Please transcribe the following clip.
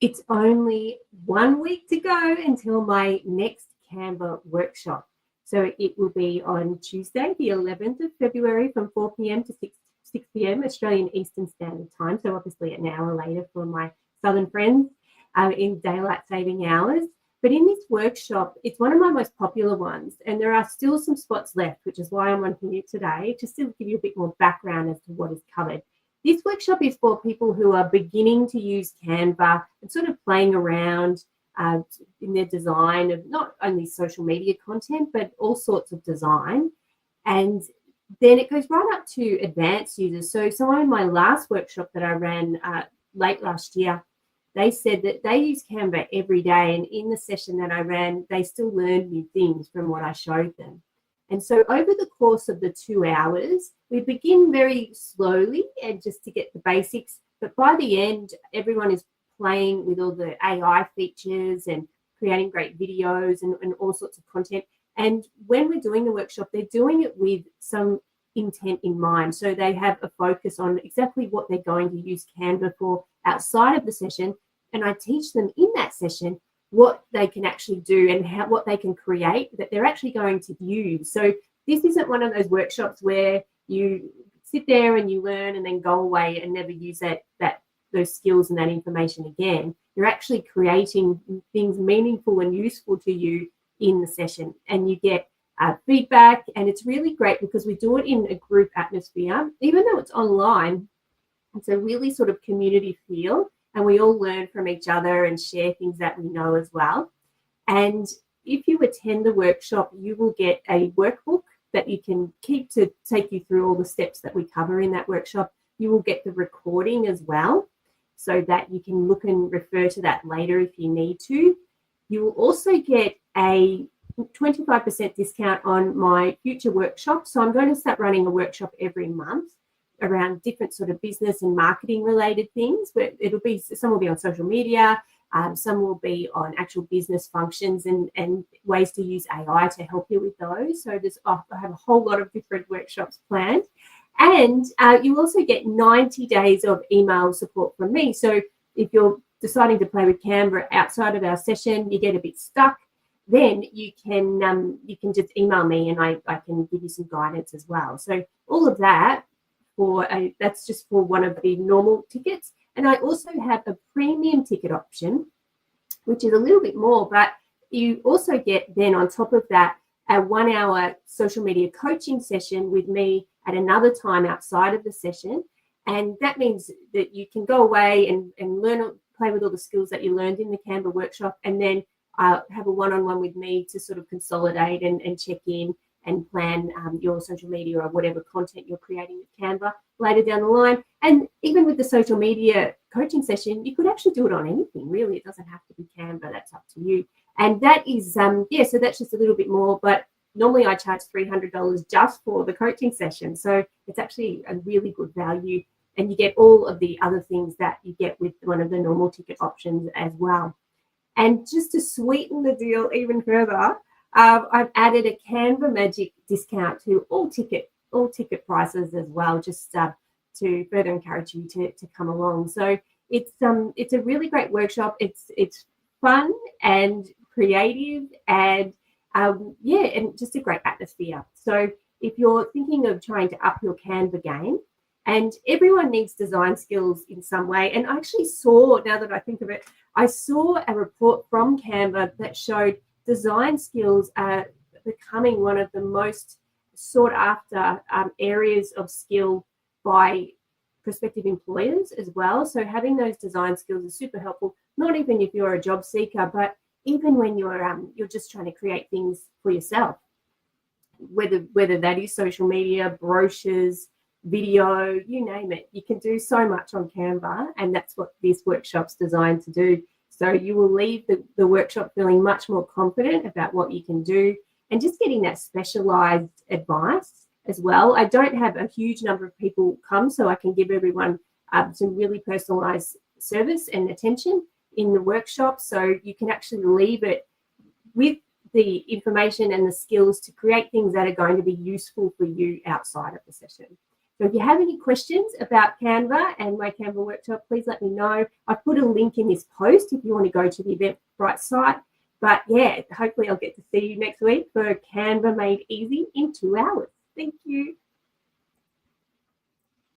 It's only 1 week to go until my next Canva workshop. So it will be on Tuesday, the 11th of February from 4 p.m. to 6 p.m. Australian Eastern Standard Time. So obviously an hour later for my Southern friends in daylight saving hours. But in this workshop, it's one of my most popular ones, and there are still some spots left, which is why I'm on here today, just to give you a bit more background as to what is covered. This workshop is for people who are beginning to use Canva and sort of playing around in their design of not only social media content, but all sorts of design. And then it goes right up to advanced users. So someone in my last workshop that I ran late last year, they said that they use Canva every day. And in the session that I ran, they still learned new things from what I showed them. And so over the course of the 2 hours, we begin very slowly and just to get the basics. But by the end, everyone is playing with all the AI features and creating great videos and all sorts of content. And when we're doing the workshop, they're doing it with some intent in mind. So they have a focus on exactly what they're going to use Canva for outside of the session. And I teach them in that session what they can actually do and what they can create that they're actually going to use. So this isn't one of those workshops where you sit there and you learn and then go away and never use those skills and that information again. You're actually creating things meaningful and useful to you in the session, and you get feedback, and it's really great because we do it in a group atmosphere. Even though it's online, it's a really sort of community feel, and we all learn from each other and share things that we know as well. And if you attend the workshop, you will get a workbook that you can keep to take you through all the steps that we cover in that workshop. You will get the recording as well, so that you can look and refer to that later if you need to. You will also get a 25% discount on my future workshops. So I'm going to start running a workshop every month around different sort of business and marketing related things, but some will be on social media, some will be on actual business functions and ways to use AI to help you with those. So I have a whole lot of different workshops planned. And you also get 90 days of email support from me. So if you're deciding to play with Canva outside of our session, you get a bit stuck, then you can just email me and I can give you some guidance as well. So all of that that's just for one of the normal tickets. And I also have a premium ticket option, which is a little bit more, but you also get then on top of that a 1 hour social media coaching session with me at another time outside of the session. And that means that you can go away and play with all the skills that you learned in the Canva workshop, and then have a one-on-one with me to sort of consolidate and check in and plan your social media or whatever content you're creating with Canva later down the line. And even with the social media coaching session, you could actually do it on anything, really. It doesn't have to be Canva. That's up to you. And that is, so that's just a little bit more. But normally I charge $300 just for the coaching session. So it's actually a really good value. And you get all of the other things that you get with one of the normal ticket options as well. And just to sweeten the deal even further, I've added a Canva Magic discount to all ticket prices as well, just to further encourage you to come along. So it's a really great workshop. It's fun and creative and and just a great atmosphere. So if you're thinking of trying to up your Canva game, and everyone needs design skills in some way. And I actually saw, now that I think of it, I saw a report from Canva that showed design skills are becoming one of the most sought after areas of skill by prospective employers as well. So having those design skills is super helpful, not even if you're a job seeker, but even when you're just trying to create things for yourself, whether that is social media, brochures, video, you name it. You can do so much on Canva, and that's what this workshop's designed to do. So you will leave the workshop feeling much more confident about what you can do and just getting that specialized advice as well. I don't have a huge number of people come, so I can give everyone some really personalized service and attention in the workshop. So you can actually leave it with the information and the skills to create things that are going to be useful for you outside of the session. So if you have any questions about Canva and my Canva workshop, please let me know. I've put a link in this post if you want to go to the Eventbrite site. But yeah, hopefully I'll get to see you next week for Canva Made Easy in 2 hours. Thank you.